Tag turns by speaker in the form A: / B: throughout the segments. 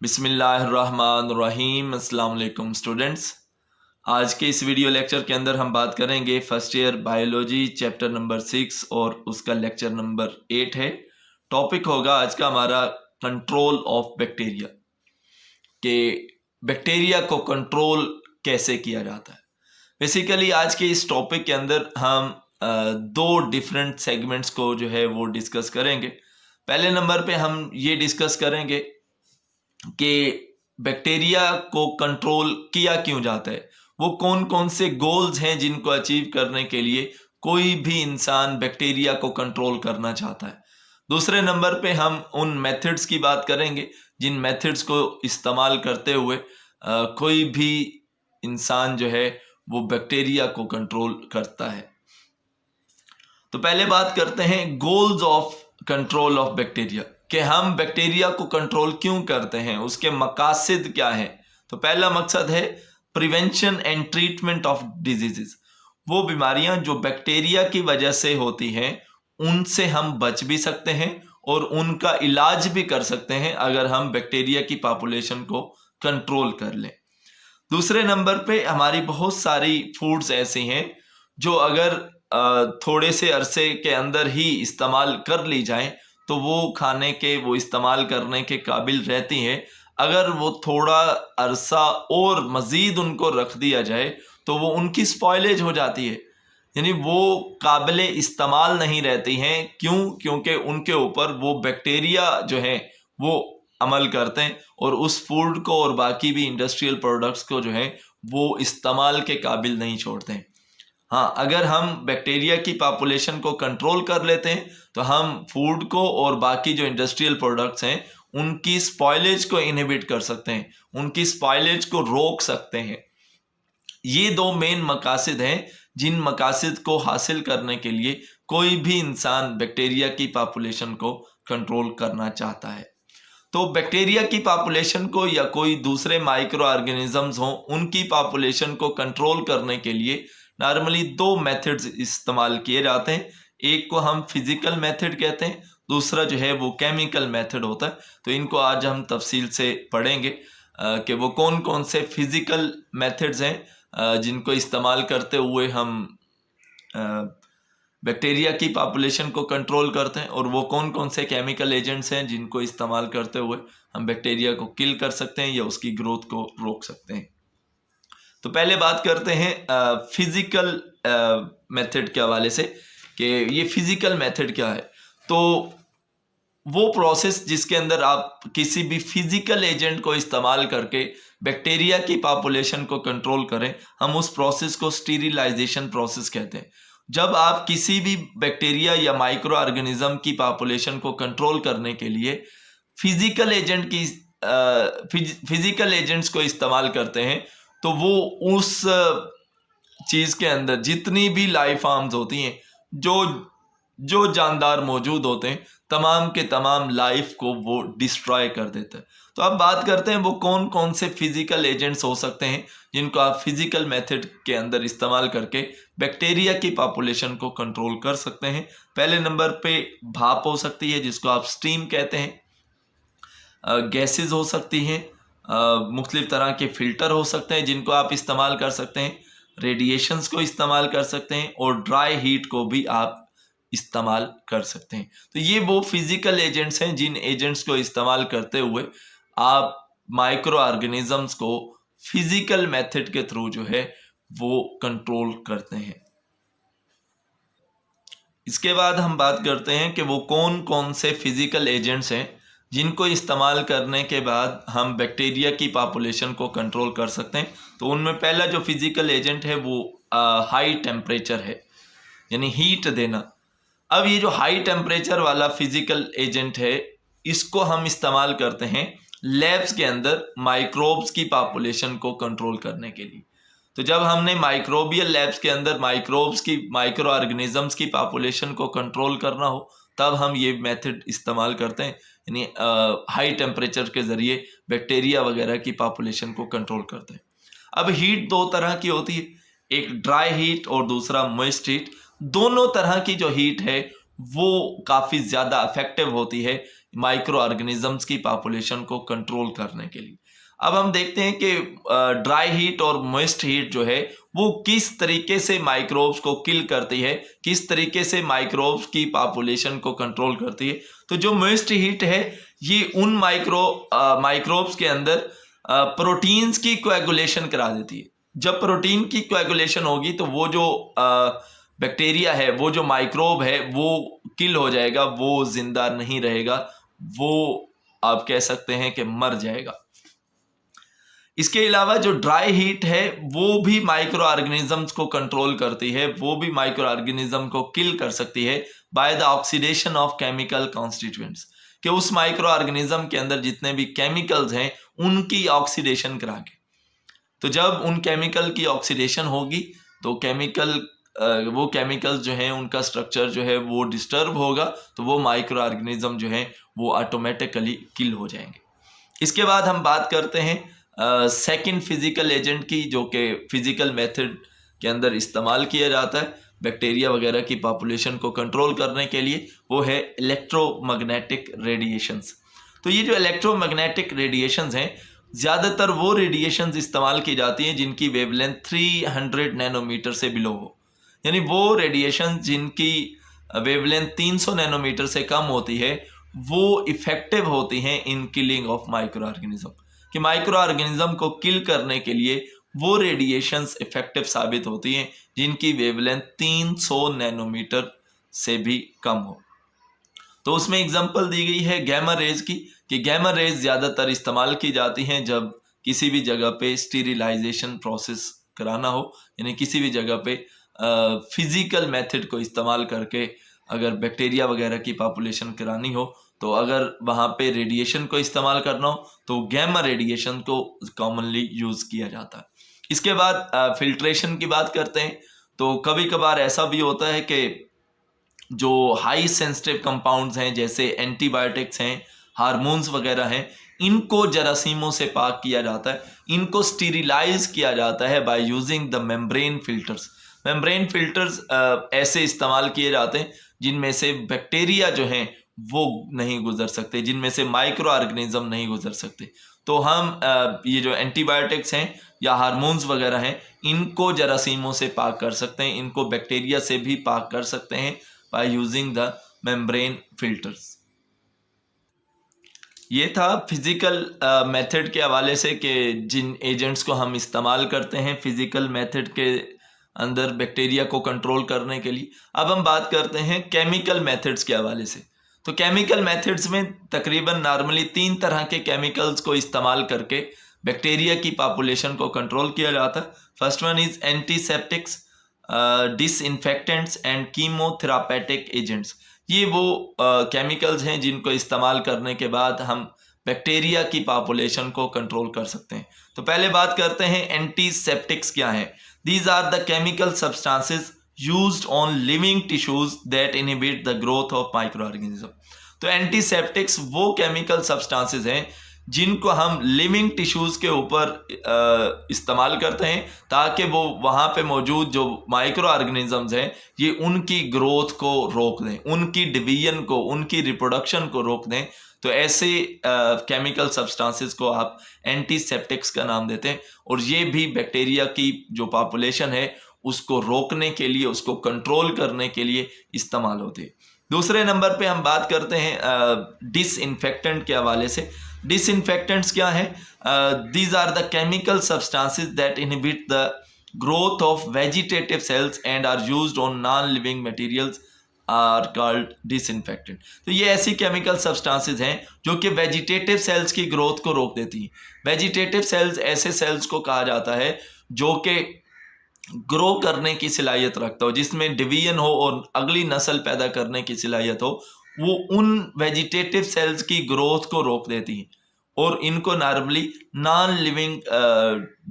A: बिस्मिल्लाहिर्रहमानिर्रहीम। अस्सलाम वालेकुम स्टूडेंट्स। आज के इस वीडियो लेक्चर के अंदर हम बात करेंगे first year biology chapter number 6 और उसका लेक्चर नंबर 8 है। टॉपिक होगा आज का हमारा कंट्रोल ऑफ बैक्टीरिया, कि बैक्टीरिया को कंट्रोल कैसे किया जाता है। बेसिकली आज के इस टॉपिक के अंदर हम दो डिफरेंट सेगमेंट्स को जो है वो डिस्कस करेंगे। पहले नंबर पे हम ये डिस्कस करेंगे कि बैक्टीरिया को कंट्रोल किया क्यों जाता है, वो कौन कौन से गोल्स हैं जिनको अचीव करने के लिए कोई भी इंसान बैक्टीरिया को कंट्रोल करना चाहता है। दूसरे नंबर पे हम उन मेथड्स की बात करेंगे जिन मेथड्स को इस्तेमाल करते हुए कोई भी इंसान जो है वो बैक्टीरिया को कंट्रोल करता है। तो पहले बात करते हैं goals of control of bacteria, कि हम बैक्टीरिया को कंट्रोल क्यों करते हैं, उसके मकासद क्या है। तो पहला मकसद है prevention and treatment of diseases. वो बीमारियां जो बैक्टीरिया की वजह से होती हैं उनसे हम बच भी सकते हैं और उनका इलाज भी कर सकते हैं अगर हम बैक्टीरिया की पॉपुलेशन को कंट्रोल कर लें। दूसरे नंबर पे हमारी बहुत सारी फूड्स ऐसी हैं जो अगर थोड़े से अरसे के अंदर ही इस्तेमाल कर ली जाएं तो वो खाने के, वो इस्तेमाल करने के काबिल रहती हैं। अगर वो थोड़ा अरसा और मज़ीद उनको रख दिया जाए तो वो उनकी स्पॉइलेज हो जाती है, यानी वो काबिले इस्तेमाल नहीं रहती हैं। क्यों? क्योंकि उनके ऊपर वो बैक्टीरिया जो है वो अमल करते हैं और उस फूड को और बाकी भी इंडस्ट्रियल प्रोडक्ट्स को जो है वो इस्तेमाल के काबिल नहीं छोड़ते हैं। हाँ, अगर हम बैक्टीरिया की पॉपुलेशन को कंट्रोल कर लेते हैं तो हम फूड को और बाकी जो इंडस्ट्रियल प्रोडक्ट्स हैं उनकी स्पॉइलेज को इनहिबिट कर सकते हैं, उनकी स्पॉइलेज को रोक सकते हैं। ये दो मेन मकासद हैं जिन मकासद को हासिल करने के लिए कोई भी इंसान बैक्टीरिया की पॉपुलेशन को कंट्रोल करना चाहता है। तो बैक्टीरिया की पॉपुलेशन को या कोई दूसरे माइक्रो ऑर्गेनिजम्स हों उनकी पॉपुलेशन को कंट्रोल करने के लिए नॉर्मली दो मेथड्स इस्तेमाल किए जाते हैं। एक को हम फिजिकल मेथड कहते हैं, दूसरा जो है वो केमिकल मेथड होता है। तो इनको आज हम तफसील से पढ़ेंगे कि वो कौन कौन से फिजिकल मेथड्स हैं जिनको इस्तेमाल करते हुए हम बैक्टीरिया की पॉपुलेशन को कंट्रोल करते हैं, और वो कौन कौन से केमिकल एजेंट्स हैं जिनको इस्तेमाल करते हुए हम बैक्टीरिया को किल कर सकते हैं या उसकी ग्रोथ को रोक सकते हैं। तो पहले बात करते हैं फिजिकल मेथड के हवाले से कि ये फिजिकल मेथड क्या है। तो वो प्रोसेस जिसके अंदर आप किसी भी फिजिकल एजेंट को इस्तेमाल करके बैक्टीरिया की पॉपुलेशन को कंट्रोल करें, हम उस प्रोसेस को स्टीरिलाइजेशन प्रोसेस कहते हैं। जब आप किसी भी बैक्टीरिया या माइक्रो ऑर्गेनिज्म की पॉपुलेशन को कंट्रोल करने के लिए फिजिकल एजेंट्स को इस्तेमाल करते हैं तो वो उस चीज़ के अंदर जितनी भी लाइफ फॉर्म्स होती हैं, जो जानदार मौजूद होते हैं, तमाम के तमाम लाइफ को वो डिस्ट्रॉय कर देता है। तो अब बात करते हैं वो कौन कौन से फिजिकल एजेंट्स हो सकते हैं जिनको आप फिजिकल मेथड के अंदर इस्तेमाल करके बैक्टीरिया की पॉपुलेशन को कंट्रोल कर सकते हैं। पहले नंबर पे भाप हो सकती है जिसको आप स्टीम कहते हैं, गैसेस हो सकती हैं, मुख्तलिफ तरह के फ़िल्टर हो सकते हैं जिनको आप इस्तेमाल कर सकते हैं, रेडिएशंस को इस्तेमाल कर सकते हैं और ड्राई हीट को भी आप इस्तेमाल कर सकते हैं। तो ये वो फिज़िकल एजेंट्स हैं जिन एजेंट्स को इस्तेमाल करते हुए आप माइक्रो ऑर्गेनिजम्स को फिज़िकल मेथड के थ्रू जो है वो कंट्रोल करते हैं। इसके बाद हम बात करते हैं कि वो कौन कौन से फिज़िकल एजेंट्स हैं जिनको इस्तेमाल करने के बाद हम बैक्टीरिया की पॉपुलेशन को कंट्रोल कर सकते हैं। तो उनमें पहला जो फिज़िकल एजेंट है वो हाई टेम्परेचर है, यानी हीट देना। अब ये जो हाई टेम्परेचर वाला फिज़िकल एजेंट है इसको हम इस्तेमाल करते हैं लैब्स के अंदर माइक्रोब्स की पॉपुलेशन को कंट्रोल करने के लिए। तो जब हमने माइक्रोबियल लैब्स के अंदर माइक्रोब्स की, माइक्रो ऑर्गेनिजम्स की पॉपुलेशन को कंट्रोल करना हो तब हम ये मेथड इस्तेमाल करते हैं, यानी हाई टेम्परेचर के ज़रिए बैक्टीरिया वगैरह की पॉपुलेशन को कंट्रोल करते हैं। अब हीट दो तरह की होती है, एक ड्राई हीट और दूसरा मॉइस्ट हीट। दोनों तरह की जो हीट है वो काफ़ी ज़्यादा इफेक्टिव होती है माइक्रो ऑर्गेनिजम्स की पॉपुलेशन को कंट्रोल करने के लिए। अब हम देखते हैं कि ड्राई हीट और मॉइस्ट हीट जो है वो किस तरीके से माइक्रोब्स को किल करती है, किस तरीके से माइक्रोब्स की पॉपुलेशन को कंट्रोल करती है। तो जो मॉइस्ट हीट है ये उन माइक्रोब्स के अंदर प्रोटीन्स की कोएगुलेशन करा देती है। जब प्रोटीन की कोएगुलेशन होगी तो वो जो बैक्टीरिया है, वो जो माइक्रोब है वो किल हो जाएगा, वो जिंदा नहीं रहेगा, वो आप कह सकते हैं कि मर जाएगा। इसके अलावा जो ड्राई हीट है वो भी माइक्रो ऑर्गेनिजम्स को कंट्रोल करती है, वो भी माइक्रो ऑर्गेनिज्म को किल कर सकती है by the oxidation of chemical constituents, कि उस माइक्रो ऑर्गेनिज्म के अंदर जितने भी केमिकल्स हैं उनकी ऑक्सीडेशन करा के। तो जब उन केमिकल की ऑक्सीडेशन होगी तो वो केमिकल्स जो हैं उनका स्ट्रक्चर जो है वो डिस्टर्ब होगा, तो वो माइक्रो ऑर्गेनिज्म जो है वो ऑटोमेटिकली किल हो जाएंगे। इसके बाद हम बात करते हैं सेकंड फिजिकल एजेंट की, जो कि फिजिकल मेथड के अंदर इस्तेमाल किया जाता है बैक्टीरिया वगैरह की पॉपुलेशन को कंट्रोल करने के लिए, वो है इलेक्ट्रोमैग्नेटिक रेडिएशंस। तो ये जो इलेक्ट्रोमैग्नेटिक रेडिएशंस हैं, ज़्यादातर वो रेडिएशंस इस्तेमाल की जाती हैं जिनकी वेवलेंथ 300 नैनोमीटर से बिलो हो, यानी वो रेडिएशन जिनकी वेवलेंथ 300 नैनोमीटर से कम होती है वो इफेक्टिव होती हैं इन किलिंग ऑफ माइक्रो ऑर्गेनिज्म, कि माइक्रो ऑर्गेनिज्म को किल करने के लिए वो रेडिएशंस इफेक्टिव साबित होती हैं जिनकी वेवलेंथ 300 नैनोमीटर से भी कम हो। तो उसमें एग्जांपल दी गई है गैमा रेज की, कि गैमा रेज ज़्यादातर इस्तेमाल की जाती हैं जब किसी भी जगह पे स्टीरिलाइजेशन प्रोसेस कराना हो, यानी किसी भी जगह पे फिजिकल मेथड को इस्तेमाल करके अगर बैक्टीरिया वगैरह की पॉपुलेशन करानी हो, तो अगर वहाँ पे रेडिएशन को इस्तेमाल करना हो तो गैमा रेडिएशन को कॉमनली यूज़ किया जाता है। इसके बाद फिल्ट्रेशन की बात करते हैं, तो कभी कभार ऐसा भी होता है कि जो हाई सेंसिटिव कंपाउंड्स हैं जैसे एंटीबायोटिक्स हैं, हार्मोन्स वगैरह हैं, इनको जरासीमों से पाक किया जाता है, इनको स्टीरिलाइज किया जाता है by using the membrane filters. Membrane filters ऐसे इस्तेमाल किए जाते हैं जिनमें से बैक्टीरिया जो हैं वो नहीं गुजर सकते, जिनमें से माइक्रो ऑर्गेनिज्म नहीं गुजर सकते। तो हम ये जो एंटीबायोटिक्स हैं या हार्मोन्स वगैरह हैं इनको जरासीमों से पाक कर सकते हैं, इनको बैक्टीरिया से भी पाक कर सकते हैं by using the membrane filters. ये था फिजिकल मेथड के हवाले से कि जिन एजेंट्स को हम इस्तेमाल करते हैं फिजिकल मेथड के अंदर बैक्टीरिया को कंट्रोल करने के लिए। अब हम बात करते हैं केमिकल मेथड्स के हवाले से। तो केमिकल मेथड्स में तकरीबन नॉर्मली 3 तरह के केमिकल्स को इस्तेमाल करके बैक्टीरिया की पॉपुलेशन को कंट्रोल किया जाता है। First one is antiseptics, disinfectants and कीमोथेरापेटिक agents. ये वो केमिकल्स हैं जिनको इस्तेमाल करने के बाद हम बैक्टीरिया की पॉपुलेशन को कंट्रोल कर सकते हैं। तो पहले बात करते हैं एंटीसेप्टिक्स क्या हैं। These are the chemical substances used on living tissues that inhibit the growth of microorganisms. तो एंटीसेप्टिक्स वो केमिकल सब्सटेंसेस हैं जिनको हम लिविंग टिश्यूज़ के ऊपर इस्तेमाल करते हैं ताकि वो वहाँ पे मौजूद जो माइक्रो ऑर्गेनिजम्स हैं ये उनकी ग्रोथ को रोक दें, उनकी डिवीजन को, उनकी रिप्रोडक्शन को रोक दें। तो ऐसे केमिकल सब्सटेंसेस को आप एंटीसेप्टिक्स का नाम देते हैं, और ये भी बैक्टीरिया की जो पॉपुलेशन है उसको रोकने के लिए, उसको कंट्रोल करने के लिए इस्तेमाल होते हैं। दूसरे नंबर पे हम बात करते हैं डिसइंफेक्टेंट के हवाले से। डिसइंफेक्टेंट्स क्या है? These are the chemical substances that inhibit the growth of vegetative cells and are used on non living materials are called disinfectant. तो ये ऐसी केमिकल सब्सटेंसेस हैं जो कि वेजिटेटिव सेल्स की ग्रोथ को रोक देती हैं। वेजिटेटिव सेल्स ऐसे सेल्स को कहा जाता है जो कि ग्रो करने की सलाहियत रखता हो, जिसमें डिवीजन हो और अगली नस्ल पैदा करने की सलाहियत हो, वो उन वेजिटेटिव सेल्स की ग्रोथ को रोक देती हैं। और इनको नॉर्मली नॉन लिविंग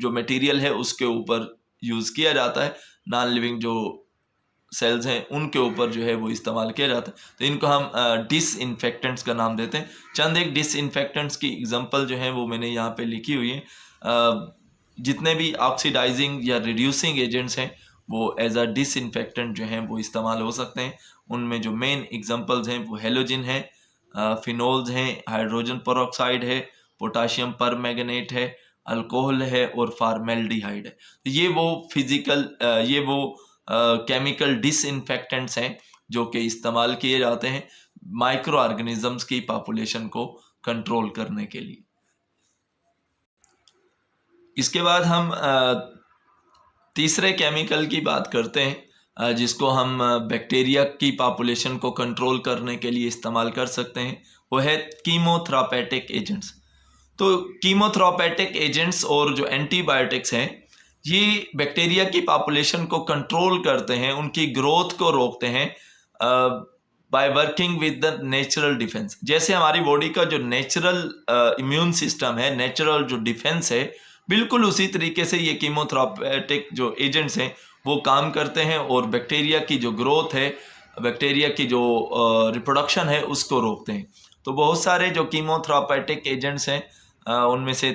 A: जो मटेरियल है उसके ऊपर यूज़ किया जाता है, नॉन लिविंग जो सेल्स हैं उनके ऊपर जो है वो इस्तेमाल किया जाता है। तो इनको हम डिसइंफेक्टेंट्स का नाम देते हैं। चंद एक डिसइंफेक्टेंट्स की एग्जांपल जो है वो मैंने यहाँ पे लिखी हुई है। जितने भी ऑक्सीडाइजिंग या रिड्यूसिंग एजेंट्स हैं वो एज अ डिसइंफेक्टेंट जो हैं वो इस्तेमाल हो सकते हैं। उनमें जो मेन एग्जांपल्स हैं वो हेलोजिन है, फिनोल्स हैं, हाइड्रोजन पेरोक्साइड है, पोटाशियम परमैंगनेट है, अल्कोहल है और फॉर्मेल्डिहाइड है। ये वो केमिकल डिसइंफेक्टेंट्स हैं जो कि इस्तेमाल किए जाते हैं माइक्रो ऑर्गेनिजम्स की पॉपुलेशन को कंट्रोल करने के लिए। इसके बाद हम तीसरे केमिकल की बात करते हैं जिसको हम बैक्टीरिया की पॉपुलेशन को कंट्रोल करने के लिए इस्तेमाल कर सकते हैं, वो है कीमोथेरापेटिक एजेंट्स। तो कीमोथेरापेटिक एजेंट्स और जो एंटीबायोटिक्स हैं ये बैक्टीरिया की पॉपुलेशन को कंट्रोल करते हैं, उनकी ग्रोथ को रोकते हैं by working with the natural defence. जैसे हमारी बॉडी का जो नेचुरल इम्यून सिस्टम है, नेचुरल जो डिफेंस है, बिल्कुल उसी तरीके से ये कीमोथेरापेटिक जो एजेंट्स हैं वो काम करते हैं और बैक्टीरिया की जो ग्रोथ है, बैक्टीरिया की जो रिप्रोडक्शन है उसको रोकते हैं। तो बहुत सारे जो कीमोथेरापेटिक एजेंट्स हैं उनमें से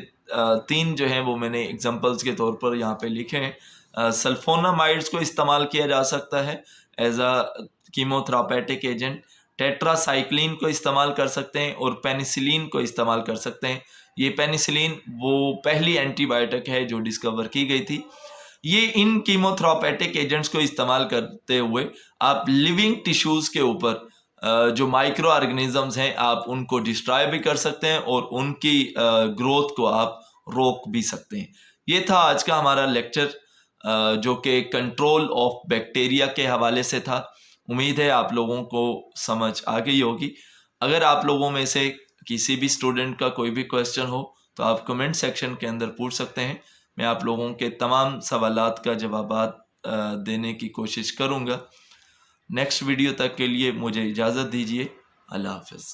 A: 3 जो हैं वो मैंने एग्जांपल्स के तौर पर यहाँ पे लिखे हैं। सल्फोनामाइड्स को इस्तेमाल किया जा सकता है as a chemotherapeutic agent, tetracycline को इस्तेमाल कर सकते हैं और पेनिसिलिन को इस्तेमाल कर सकते हैं। ये पेनिसिलिन वो पहली एंटीबायोटिक है जो डिस्कवर की गई थी। ये इन कीमोथेरापेटिक एजेंट्स को इस्तेमाल करते हुए आप लिविंग टिश्यूज़ के ऊपर जो माइक्रो ऑर्गेनिजम्स हैं आप उनको डिस्ट्रॉय भी कर सकते हैं और उनकी ग्रोथ को आप रोक भी सकते हैं। ये था आज का हमारा लेक्चर जो कि कंट्रोल ऑफ बैक्टीरिया के हवाले से था। उम्मीद है आप लोगों को समझ आ गई होगी। अगर आप लोगों में से किसी भी स्टूडेंट का कोई भी क्वेश्चन हो तो आप कमेंट सेक्शन के अंदर पूछ सकते हैं। मैं आप लोगों के तमाम सवालात का जवाबात देने की कोशिश करूँगा। नेक्स्ट वीडियो तक के लिए मुझे इजाज़त दीजिए। अल्लाह हाफ़िज़।